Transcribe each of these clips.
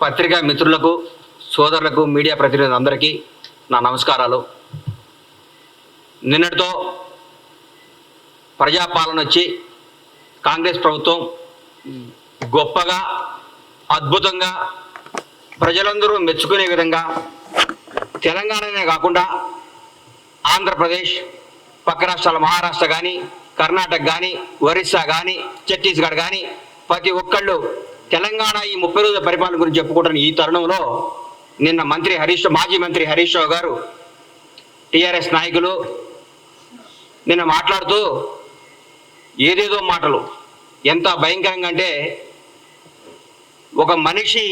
పత్రికా మిత్రులకు, సోదరులకు, మీడియా ప్రతినిధులందరికీ నా నమస్కారాలు. నిన్నటితో ప్రజాపాలన వచ్చి కాంగ్రెస్ ప్రభుత్వం గొప్పగా, అద్భుతంగా, ప్రజలందరూ మెచ్చుకునే విధంగా తెలంగాణనే కాకుండా ఆంధ్రప్రదేశ్, పక్క రాష్ట్రాల మహారాష్ట్ర కానీ, కర్ణాటక కానీ, ఒరిస్సా కానీ, ఛత్తీస్గఢ్ కానీ ప్రతి ఒక్కళ్ళు తెలంగాణ ఈ 30 రోజుల పరిపాలన గురించి చెప్పుకుంటున్న ఈ తరుణంలో నిన్న మాజీ మంత్రి హరీష్ రావు గారు, టీఆర్ఎస్ నాయకులు నిన్న మాట్లాడుతూ ఏదేదో మాటలు, ఎంత భయంకరంగా అంటే ఒక మనిషి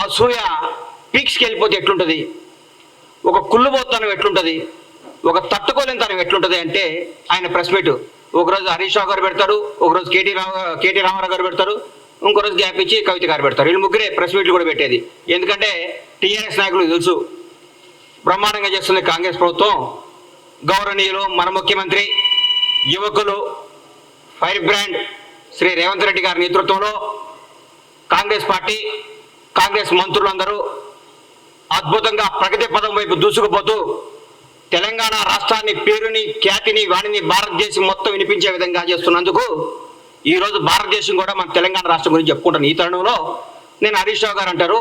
అసూయ పీక్స్కి వెళ్ళిపోతే ఎట్లుంటుంది, ఒక కుళ్ళుబోతనం ఎట్లుంటుంది, ఒక తట్టుకోలేనితనం ఎట్లుంటుంది అంటే ఆయన ప్రెస్ మీట్ ఒకరోజు హరీష్ రావు గారు పెడతారు, ఒకరోజు కేటీ రామారావు గారు పెడతారు, ఇంకోరోజు గ్యాప్ ఇచ్చి కవిత గారు పెడతారు. వీళ్ళు ముగ్గురే ప్రెస్ మీట్లు కూడా పెట్టేది. ఎందుకంటే టీఆర్ఎస్ నాయకులు తెలుసు బ్రహ్మాండంగా చేస్తుంది కాంగ్రెస్ ప్రభుత్వం. గౌరవనీయులు మన ముఖ్యమంత్రి, యువకులు, ఫైర్ బ్రాండ్ శ్రీ రేవంత్ రెడ్డి గారి నేతృత్వంలో కాంగ్రెస్ పార్టీ, కాంగ్రెస్ మంత్రులందరూ అద్భుతంగా ప్రగతి పదం వైపు దూసుకుపోతూ తెలంగాణ రాష్ట్రాన్ని, పేరుని, ఖ్యాతిని, వాణిని భారతదేశం మొత్తం వినిపించే విధంగా చేస్తున్నందుకు ఈరోజు భారతదేశం కూడా మన తెలంగాణ రాష్ట్రం గురించి చెప్పుకుంటాను. ఈ తరుణంలో నేను హరీష్ రావు గారు అంటారు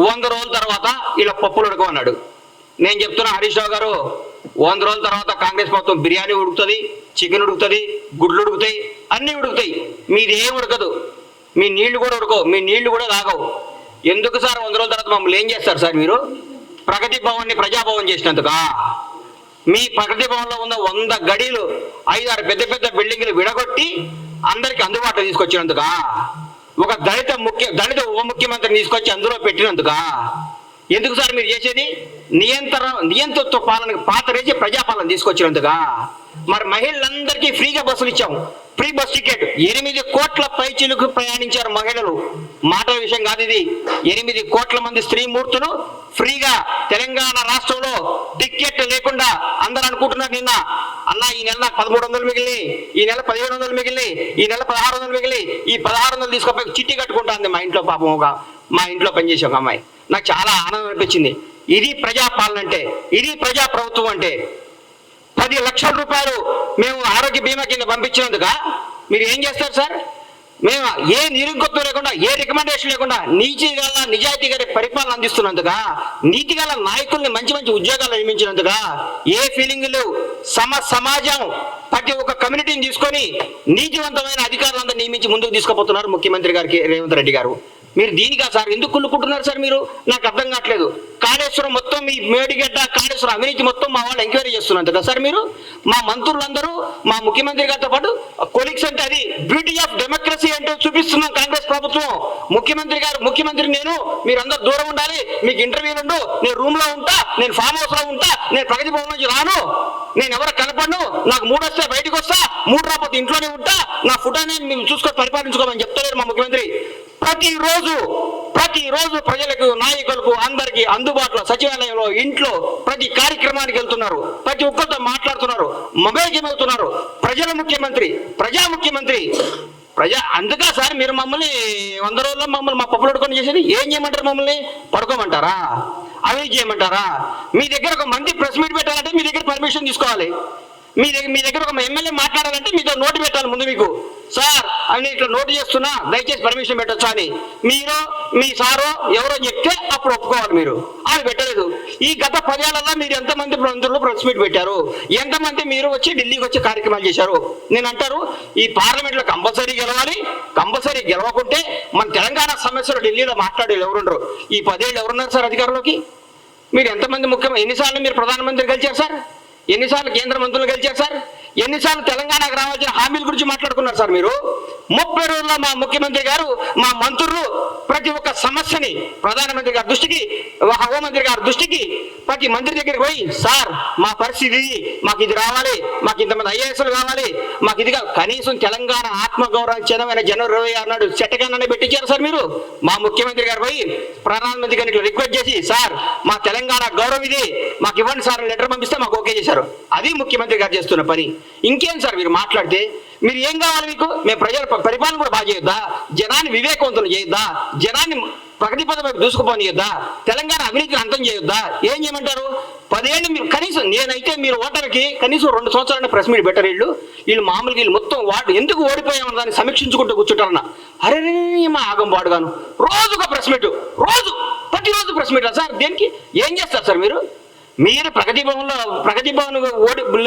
100 రోజుల తర్వాత ఇలా పప్పులు ఉడకమన్నాడు. నేను చెప్తున్నా హరీష్ రావు గారు, 100 రోజుల తర్వాత కాంగ్రెస్ ప్రభుత్వం బిర్యానీ ఉడుకుతుంది, చికెన్ ఉడుకుతుంది, గుడ్లు ఉడుకుతాయి, అన్నీ ఉడుకుతాయి. మీది ఏం ఉడకదు, మీ నీళ్లు కూడా ఉడకవు, మీ నీళ్లు కూడా తాగవు. ఎందుకు సార్ 100 రోజుల తర్వాత మమ్మల్ని ఏం చేస్తారు సార్ మీరు? ప్రగతి భవన్ని ప్రజాభవన్ చేసినందుకా? మీ ప్రగతి భవన్లో ఉన్న 100 గడీలు, 5-6 పెద్ద పెద్ద బిల్డింగ్లు విడగొట్టి అందరికి అందుబాటులో తీసుకొచ్చినందుకా? ఒక దళిత ఉప ముఖ్యమంత్రిని తీసుకొచ్చి అందులో పెట్టినందుకా? ఎందుకు సార్ మీరు చేసేది? నియంతృత్వ పాలనకు పాతరేసి ప్రజాపాలన తీసుకొచ్చినందుకా? మరి మహిళలందరికీ ఫ్రీగా బస్సులు ఇచ్చాం, ఫ్రీ బస్ టికెట్. 8 కోట్ల పైచిలకు ప్రయాణించారు మహిళలు. మాటల విషయం కాదు ఇది. 8 కోట్ల మంది స్త్రీమూర్తులు ఫ్రీగా తెలంగాణ రాష్ట్రంలో టికెట్ లేకుండా. అందరూ అనుకుంటున్నారు నిన్న, అన్న ఈ నెల నాకు 1300 మిగిలి, ఈ నెల 1500 మిగిలి, ఈ నెల 1600 మిగిలి, ఈ 1600 తీసుకుపోయి చిట్టి కట్టుకుంటుంది మా ఇంట్లో. పాపం మా ఇంట్లో పనిచేసే ఒక అమ్మాయి. నాకు చాలా ఆనందం అనిపించింది. ఇది ప్రజాపాలన అంటే, ఇది ప్రజా ప్రభుత్వం అంటే. 10 లక్షల రూపాయలు మేము ఆరోగ్య బీమా కింద పంపించినందుక మీరు ఏం చేస్తారు సార్? మేము ఏ నిరుగొత్తు లేకుండా, ఏ రికమెండేషన్ లేకుండా నిజాయితీ గారి పరిపాలన అందిస్తున్నందుక, నీతి గల నాయకుల్ని మంచి మంచి ఉద్యోగాలు నియమించినందుక, ఏ ఫీలింగ్ లేవు. సమాజం ప్రతి ఒక్క కమ్యూనిటీని తీసుకొని నీతివంతమైన అధికారులందరూ నియమించి ముందుకు తీసుకుపోతున్నారు ముఖ్యమంత్రి గారికి రేవంత్ రెడ్డి గారు. మీరు దీనిగా సార్ ఎందుకు కుళ్ళుకుంటున్నారు సార్? మీరు నాకు అర్థం కావట్లేదు. కాళేశ్వరం మొత్తం, మీ మేడిగడ్డ కాళేశ్వరం అవినీతి మొత్తం మా వాళ్ళు ఎంక్వైరీ చేస్తున్నారు కదా సార్ మీరు? మా మంత్రులందరూ, మా ముఖ్యమంత్రి గారితో పాటు కొలీగ్స్ అంటే అది బ్యూటీ ఆఫ్ డెమోక్రసీ అంటే చూపిస్తున్నాం కాంగ్రెస్ ప్రభుత్వం. ముఖ్యమంత్రి నేను, మీరందరూ దూరం ఉండాలి, మీకు ఇంటర్వ్యూలు ఉండు, నేను రూమ్ లో ఉంటా, నేను ఫామ్ హౌస్ లో ఉంటా, నేను ప్రగతి భవన్ నుంచి రాను, నేను ఎవరు కనపడను, నాకు 3 వస్తే బయటకు వస్తా, 3 రాకపోతే ఇంట్లోనే ఉంటా, నా ఫుడ్ అనేది మేము చూసుకొని పరిపాలించుకోమని చెప్తలేరు మా ముఖ్యమంత్రి. ప్రతిరోజు ప్రజలకు, నాయకులకు, అందరికీ అందుబాటులో సచివాలయంలో, ఇంట్లో ప్రతి కార్యక్రమానికి వెళ్తున్నారు, ప్రతి ఒక్కరితో మాట్లాడుతున్నారు, మొబైల్ గేమ్ అవుతున్నారు. ప్రజా ముఖ్యమంత్రి. అందుకే సార్ మీరు మమ్మల్ని 100 రోజుల్లో మమ్మల్ని మా పప్పులు పడుకొని చేసేది. ఏం చేయమంటారు? మమ్మల్ని పడుకోమంటారా? అవి చేయమంటారా? మీ దగ్గర ఒక మంది ప్రెస్ మీట్ పెట్టాలంటే మీ దగ్గర పర్మిషన్ తీసుకోవాలి. మీ దగ్గర ఒక ఎమ్మెల్యే మాట్లాడాలంటే మీతో నోటు పెట్టాలి ముందు. మీకు సార్ అని ఇట్లా నోటు చేస్తున్నా, దయచేసి పర్మిషన్ పెట్టొచ్చా అని మీరు, మీ సారో ఎవరో చెప్తే అప్పుడు ఒప్పుకోవాలి. మీరు అది పెట్టలేదు. ఈ గత 10 ఏళ్లలో మీరు ఎంతమంది మంత్రులు ప్రెస్ మీట్ పెట్టారు? ఎంతమంది మీరు వచ్చి ఢిల్లీకి వచ్చి కార్యక్రమాలు చేశారు? నేను అంటారు ఈ పార్లమెంట్లో కంపల్సరీ గెలవాలి. కంపల్సరీ గెలవకుంటే మన తెలంగాణ సమస్యలు ఢిల్లీలో మాట్లాడేది ఎవరుండరు. ఈ 10 ఏళ్ళు ఎవరున్నారు సార్ అధికారంలోకి? మీరు ఎంతమంది ఎన్నిసార్లు మీరు ప్రధానమంత్రి గెలిచారు సార్? ఎన్నిసార్లు కేంద్ర మంత్రులు గెలిచారు సార్? ఎన్నిసార్లు తెలంగాణకు రావాల్సిన హామీల గురించి మాట్లాడుకున్నారు సార్ మీరు? 30 రోజుల్లో మా ముఖ్యమంత్రి గారు, మా మంత్రులు ప్రతి ఒక్క సమస్యని ప్రధానమంత్రి గారి దృష్టికి, హోంమంత్రి గారి దృష్టికి, ప్రతి మంత్రి దగ్గరికి పోయి సార్ మా పరిస్థితి ఇది, మాకు ఇది రావాలి, మాకు ఇంతమంది ఐఏఎస్లు కావాలి, మాకు ఇది కనీసం తెలంగాణ ఆత్మగౌరవం చిన్నమైన జనవరి 26 నాడు చెట్టగానే పెట్టించారు సార్ మీరు. మా ముఖ్యమంత్రి గారు పోయి ప్రధానమంత్రి గారిని రిక్వెస్ట్ చేసి సార్ మా తెలంగాణ గౌరవం ఇది, మాకు ఇవ్వండి సార్ లెటర్ పంపిస్తే మాకు ఓకే చేశారు. అది ముఖ్యమంత్రి గారు చేస్తున్న పని. ఇంకేం సార్ మీరు మాట్లాడితే? మీరు ఏం కావాలి మీకు? మేము ప్రజల పరిపాలన కూడా బాగా చేయొద్దా? జనాన్ని వివేకవంతులు చేయొద్దా? జనాన్ని ప్రగతి పదం వైపు దూసుకుపోనియొద్దా? తెలంగాణ అవినీతిని అంతం చేయొద్దా? ఏం చేయమంటారు? 10 ఏళ్ళు మీరు కనీసం, నేనైతే మీరు ఓటర్కి కనీసం 2 సంవత్సరాలు ప్రెస్ మీట్ బెటర్. వీళ్ళు మామూలుగా వీళ్ళు మొత్తం ఎందుకు ఓడిపోయామని దాన్ని సమీక్షించుకుంటూ కూర్చుంటారన్న. అరే మా ఆగం పాడుగాను రోజుగా ప్రెస్ మీట్, ప్రతిరోజు ప్రెస్ మీట్ సార్. దేనికి? ఏం చేస్తారు సార్ మీరు? మీరు ప్రగతి భవన్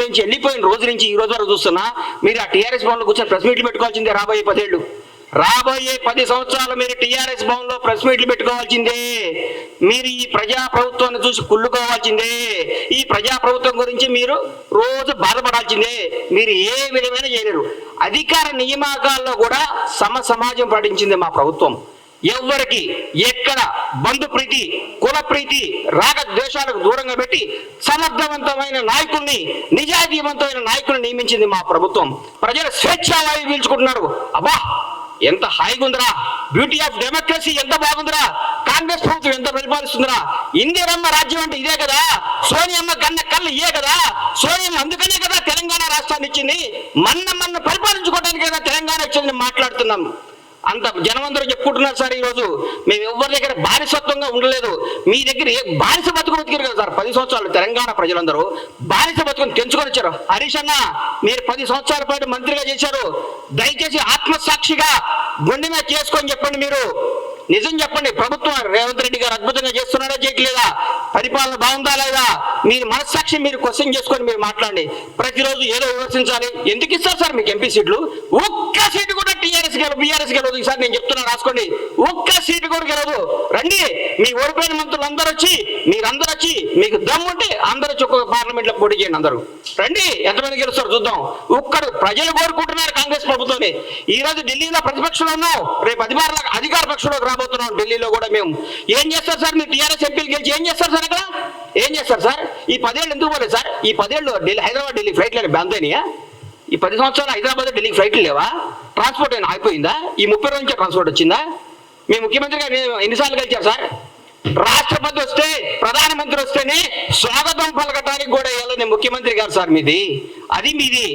నుంచి వెళ్ళిపోయిన రోజు నుంచి ఈ రోజు వరకు చూస్తున్నా మీరు ఆ టీఆర్ఎస్ భవన్లో కూర్చొని ప్రెస్ మీట్లు పెట్టుకోవాల్సిందే. రాబోయే 10 ఏళ్ళు, రాబోయే 10 సంవత్సరాలు మీరు టీఆర్ఎస్ భవన్లో ప్రెస్ మీట్లు పెట్టుకోవాల్సిందే. మీరు ఈ ప్రజా ప్రభుత్వాన్ని చూసి కుళ్ళుకోవాల్సిందే. ఈ ప్రజా ప్రభుత్వం గురించి మీరు రోజు బాధపడాల్సిందే. మీరు ఏ విధమైన చేయలేరు. అధికార నియామకాల్లో కూడా సమాజం పాటించింది మా ప్రభుత్వం. ఎవరికి ఎక్కడ బంధు ప్రీతి, కుల ప్రీతి, రాగ ద్వేషాలకు దూరంగా పెట్టి సమర్థవంతమైన నాయకుల్ని, నిజాయితీవంతమైన నాయకుల్ని నియమించింది మా ప్రభుత్వం. ప్రజలు స్వేచ్ఛావాయువు పీల్చుకుంటున్నారు. అబ్బా ఎంత హాయిగా ఉందిరా, బ్యూటీ ఆఫ్ డెమోక్రసీ ఎంత బాగుందిరా, కాంగ్రెస్ ప్రభుత్వం ఎంత పరిపాలిస్తుందిరా. ఇందిరమ్మ రాజ్యం అంటే ఇదే కదా, సోనియమ్మ కళ్ళు ఇదే కదా. సోనియమ్మ అందుకనే కదా తెలంగాణ రాష్ట్రాన్ని ఇచ్చింది. మన్న పరిపాలించుకోవడానికి కదా తెలంగాణ ఇచ్చింది మాట్లాడుతున్నాం. అంత జనమందరూ చెప్పుకుంటున్నారు సార్. ఈరోజు మేము ఎవరి దగ్గర బానిసత్వంగా ఉండలేదు. మీ దగ్గర బానిస బతుకు బతికారు కదా సార్ 10 సంవత్సరాలు. తెలంగాణ ప్రజలందరూ బానిస బతుకుని తెంచుకొని వచ్చారు. హరీష్ అన్న, మీరు 10 సంవత్సరాల పాటు మంత్రిగా చేశారు. దయచేసి ఆత్మసాక్షిగా గుండె మీద చేసుకొని చెప్పండి. మీరు నిజం చెప్పండి. ప్రభుత్వం రేవంత్ రెడ్డి గారు అద్భుతంగా చేస్తున్నారా, చేయట్లేదా? పరిపాలన బాగుందా లేదా? మీరు మనస్సాక్షి మీరు క్వశ్చన్ చేసుకొని మీరు మాట్లాడండి. ప్రతిరోజు ఏదో విమర్శించాలి. ఎందుకు ఇస్తారు సార్ మీకు ఎంపీ సీట్లు? ఒక్క సీటు కూడా బీఆర్ఎస్ గెలవదు. ఈసారి నేను చెప్తున్నా, రాసుకోండి. ఒక్క సీటు కూడా గెలవదు. రండి, మీ ఓడిపోయిన మంత్రులు అందరూ వచ్చి, మీరందరూ వచ్చి, మీకు దమ్ముంటే అందరూ ఒక్కొక్క పార్లమెంట్ లో పోటీ చేయండి. అందరూ రండి, ఎంతమంది గెలుస్తారు చూద్దాం. ఒక్కడు ప్రజలు కోరుకుంటున్నారు కాంగ్రెస్ ప్రభుత్వాన్ని. ఈ రోజు ఢిల్లీలో ప్రతిపక్షంలో ఉన్నాం, రేపు అధికార పక్షంలోకి రాబోతున్నాం. ఢిల్లీలో కూడా మేము ఏం చేస్తారు సార్? మీరు టీఆర్ఎస్ ఎంపీలు గెలిచి ఏం చేస్తారు సార్? అక్కడ ఏం చేస్తారు సార్? ఈ 10 ఏళ్ళు ఎందుకు పోలేదు సార్? ఈ 10 ఏళ్ళు హైదరాబాద్ ఢిల్లీ ఫ్లైట్లు బంద్ అయినాయా? ఈ 10 సంవత్సరాలు హైదరాబాద్ ఢిల్లీకి ఫ్లైట్లు లేవా? ట్రాన్స్పోర్ట్ అయినా ఆగిపోయిందా? ఈ 30 రోజు నుంచి ట్రాన్స్పోర్ట్ వచ్చిందా? మీ ముఖ్యమంత్రి గారు ఎన్నిసార్లు కలిచారు సార్? రాష్ట్రపతి వస్తే, ప్రధానమంత్రి వస్తేనే స్వాగతం పలకటానికి కూడా వెళ్ళని ముఖ్యమంత్రి గారు సార్ మీది. అది మీది.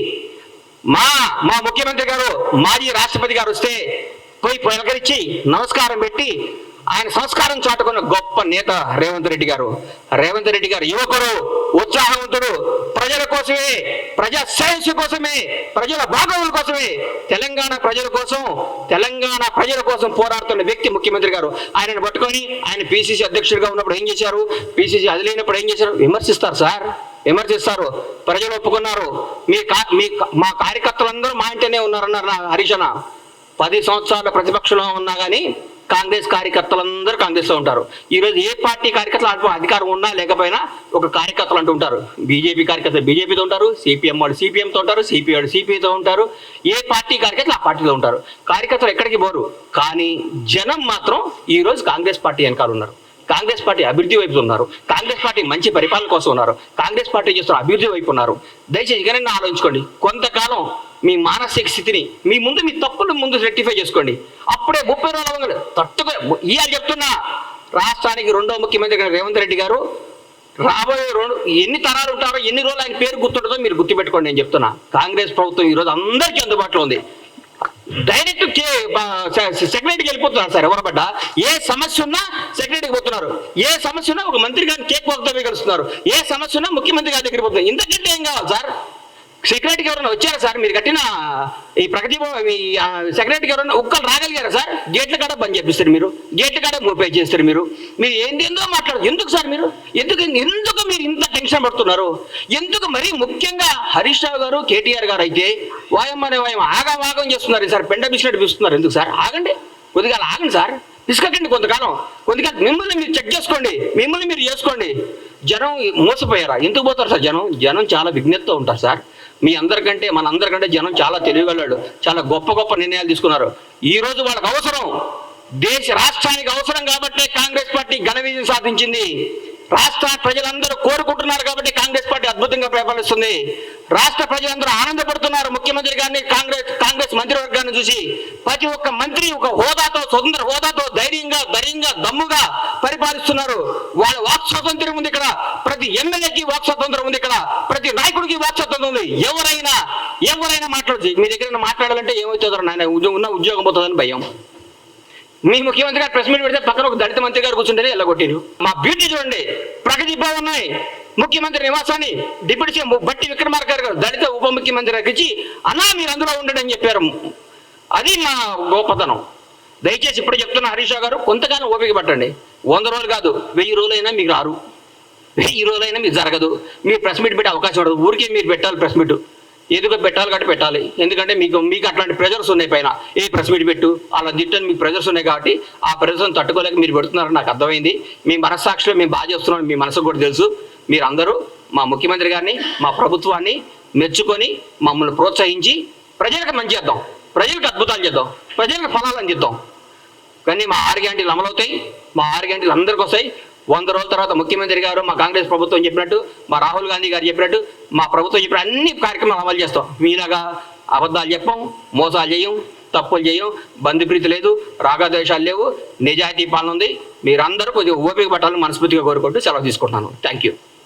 మా ముఖ్యమంత్రి గారు, మాజీ రాష్ట్రపతి గారు వస్తే పోయి పలకరించి నమస్కారం పెట్టి ఆయన సంస్కారం చాటుకున్న గొప్ప నేత రేవంత్ రెడ్డి గారు. రేవంత్ రెడ్డి గారు యువకుడు, ఉత్సాహవంతుడు, ప్రజల కోసమే, ప్రజా శ్రేయస్సు కోసమే, ప్రజల బాగోగుల కోసమే, తెలంగాణ ప్రజల కోసం పోరాడుతున్న వ్యక్తి ముఖ్యమంత్రి గారు. ఆయనను పట్టుకొని ఆయన పిసిసి అధ్యక్షుడిగా ఉన్నప్పుడు ఏం చేశారు, పిసిసి అది లేనప్పుడు ఏం చేశారు? విమర్శిస్తారు సార్, విమర్శిస్తారు. ప్రజలు ఒప్పుకున్నారు. మా కార్యకర్తలందరూ మా ఇంటనే ఉన్నారన్నారు హరీష్ అన్న. 10 సంవత్సరాల ప్రతిపక్షంలో ఉన్నా కానీ కాంగ్రెస్ కార్యకర్తలందరూ కాంగ్రెస్లో ఉంటారు. ఈరోజు ఏ పార్టీ కార్యకర్తలు అధికారం ఉన్నా లేకపోయినా ఒక కార్యకర్తలు అంటూ ఉంటారు. బీజేపీ కార్యకర్తలు బీజేపీతో ఉంటారు, సిపిఎం వాళ్ళు సిపిఎంతో ఉంటారు, సిపి వాళ్ళు సిపిఐతో ఉంటారు. ఏ పార్టీ కార్యకర్తలు ఆ పార్టీలో ఉంటారు. కార్యకర్తలు ఎక్కడికి పోరు. కానీ జనం మాత్రం ఈరోజు కాంగ్రెస్ పార్టీ వెనకాల ఉన్నారు. కాంగ్రెస్ పార్టీ అభివృద్ధి వైపు ఉన్నారు. కాంగ్రెస్ పార్టీ మంచి పరిపాలన కోసం ఉన్నారు. కాంగ్రెస్ పార్టీ చేస్తున్న అభివృద్ధి వైపు ఉన్నారు. దయచేసి ఇకనైనా ఆలోచించుకోండి. కొంతకాలం మీ మానసిక స్థితిని మీ తప్పులు ముందు రెక్టిఫై చేసుకోండి. అప్పుడే 30 రోజులు ఇవాళ చెప్తున్నా, రాష్ట్రానికి 2వ ముఖ్యమంత్రి రేవంత్ రెడ్డి గారు రాబోయే ఎన్ని తరాలు ఉంటారో, ఎన్ని రోజులు ఆయన పేరు గుర్తుంటుందో మీరు గుర్తుపెట్టుకోండి. నేను చెప్తున్నా, కాంగ్రెస్ ప్రభుత్వం ఈరోజు అందరికీ అందుబాటులో ఉంది. డైరెక్ట్ సెక్రటరీకి వెళ్ళిపోతున్నారు సార్. ఎవరు పడ్డా ఏ సమస్య ఉన్నా సెక్రటరీకి పోతున్నారు. ఏ సమస్య ఉన్నా ఒక మంత్రి గారిని కేక్ వాక్తో కలుస్తున్నారు. ఏ సమస్య ఉన్నా ముఖ్యమంత్రి గారి దగ్గరికి పోతున్నారు. ఇంతకంటే ఏం కావాలి సార్? సెక్రటరీకి ఎవరైనా వచ్చారా సార్? మీరు కట్టిన ఈ ప్రగతి సెక్రటరీకి ఎవరైనా ఒక్కరు రాగలిగారా సార్? గేట్ల కాడ బంద్ చేపిస్తారు, మీరు గేట్ల కాడ మూపే చేస్తారు. మీరు ఏందేందో మాట్లాడదు. ఎందుకు సార్ మీరు ఎందుకు మీరు ఇంత టెన్షన్ పడుతున్నారు? ఎందుకు? మరీ ముఖ్యంగా హరీష్ రావు గారు, కేటీఆర్ గారు అయితే వాయమ్మనే ఆగం చేస్తున్నారు సార్. పెండ బిస్కెట్ పిస్తున్నారు. ఎందుకు సార్? ఆగండి, కొద్దిగా ఆగండి సార్. పిసుకకండి కొంతకాలం. మిమ్మల్ని మీరు చెక్ చేసుకోండి, మిమ్మల్ని మీరు చేసుకోండి. జనం మోసపోయారా? ఎందుకు పోతారు సార్? జనం చాలా విజ్ఞతతో ఉంటారు సార్. మన అందరికంటే జనం చాలా తెలివిగలవాళ్ళు. చాలా గొప్ప నిర్ణయాలు తీసుకున్నారు. ఈ రోజు వాళ్ళకి అవసరం, రాష్ట్రానికి అవసరం కాబట్టే కాంగ్రెస్ పార్టీ ఘన విజయం సాధించింది. రాష్ట్ర ప్రజలందరూ కోరుకుంటున్నారు కాబట్టి కాంగ్రెస్ పార్టీ అద్భుతంగా పరిపాలిస్తుంది. రాష్ట్ర ప్రజలందరూ ఆనందపడుతున్నారు ముఖ్యమంత్రి గారిని, కాంగ్రెస్ మంత్రివర్గాన్ని చూసి. ప్రతి ఒక్క మంత్రి ఒక హోదాతో, స్వతంత్ర హోదాతో ధైర్యంగా దమ్ముగా పరిపాలిస్తున్నారు. వాళ్ళ వాక్ స్వాతంత్రం ఉంది ఇక్కడ. ప్రతి ఎమ్మెల్యేకి వాక్ స్వాతంత్రం ఉంది ఇక్కడ. ప్రతి నాయకుడికి వాక్ స్వాతంత్రం ఉంది. ఎవరైనా మాట్లాడచ్చు. మీ దగ్గర మాట్లాడాలంటే ఏమవుతుందో నాయన, ఉన్న ఉద్యోగం పోతుందని భయం. మీ ముఖ్యమంత్రి గారు ప్రెస్ మీట్ పెడితే పక్కన ఒక దళిత మంత్రి గారు కూర్చుంటేనే ఎల్లగొట్టిరు. మా బ్యూటీ చూడండి, ప్రగతి భవన్ ఉన్నాయి, ముఖ్యమంత్రి నివాసాన్ని డిప్యూటీ సీఎం బట్టి విక్రమార్క గారు దళిత ఉప ముఖ్యమంత్రి గారికి ఇచ్చి అన్నా మీరు అందులో ఉండండి అని చెప్పారు. అది మా గొప్పతనం. దయచేసి ఇప్పుడు చెప్తున్న హరీష్ రావు గారు కొంతగానో ఓపిక పట్టండి. 100 రోజులు కాదు, 1000 రోజులైనా మీకు రారు, 1000 రోజులైనా మీకు జరగదు. మీరు ప్రెస్ మీట్ పెట్టే అవకాశం ఉండదు. ఊరికే మీరు పెట్టాలి ప్రెస్ మీట్, ఏదో పెట్టాలి కాబట్టి పెట్టాలి. ఎందుకంటే మీకు అట్లాంటి ప్రెజర్స్ ఉన్నాయి పైన. ఏ ప్రెస్ మీట్ పెట్టు అలా తిట్టని మీకు ప్రెజర్స్ ఉన్నాయి కాబట్టి ఆ ప్రెజర్స్ని తట్టుకోలేక మీరు పెడుతున్నారని నాకు అర్థమైంది. మీ మనస్సాక్షిలో మేము బాగా చేస్తున్నాం, మీ మనసుకు కూడా తెలుసు. మీరందరూ మా ముఖ్యమంత్రి గారిని, మా ప్రభుత్వాన్ని మెచ్చుకొని మమ్మల్ని ప్రోత్సహించి ప్రజలకు మంచి చేద్దాం, ప్రజలకు అద్భుతాలు చేద్దాం, ప్రజలకు ఫలాలు అందిద్దాం. కానీ మా 6 గ్యారెంటీలు అమలవుతాయి, మా 6 గ్యారెంటీలు అందరికీ వస్తాయి. 100 రోజుల తర్వాత ముఖ్యమంత్రి గారు, మా కాంగ్రెస్ ప్రభుత్వం చెప్పినట్టు, మా రాహుల్ గాంధీ గారు చెప్పినట్టు, మా ప్రభుత్వం చెప్పిన అన్ని కార్యక్రమాలు అమలు చేస్తాం. మీలాగా అబద్ధాలు చెప్పం, మోసాలు చేయం, తప్పులు చేయం, బంధుప్రీతి లేదు, రాగద్వేషాలు లేవు, నిజాయితీ పాలన ఉంది. మీరందరూ కొద్దిగా ఓపిక పట్టాలని మనస్ఫూర్తిగా కోరుకుంటూ సెలవు తీసుకుంటున్నాను. Thank you.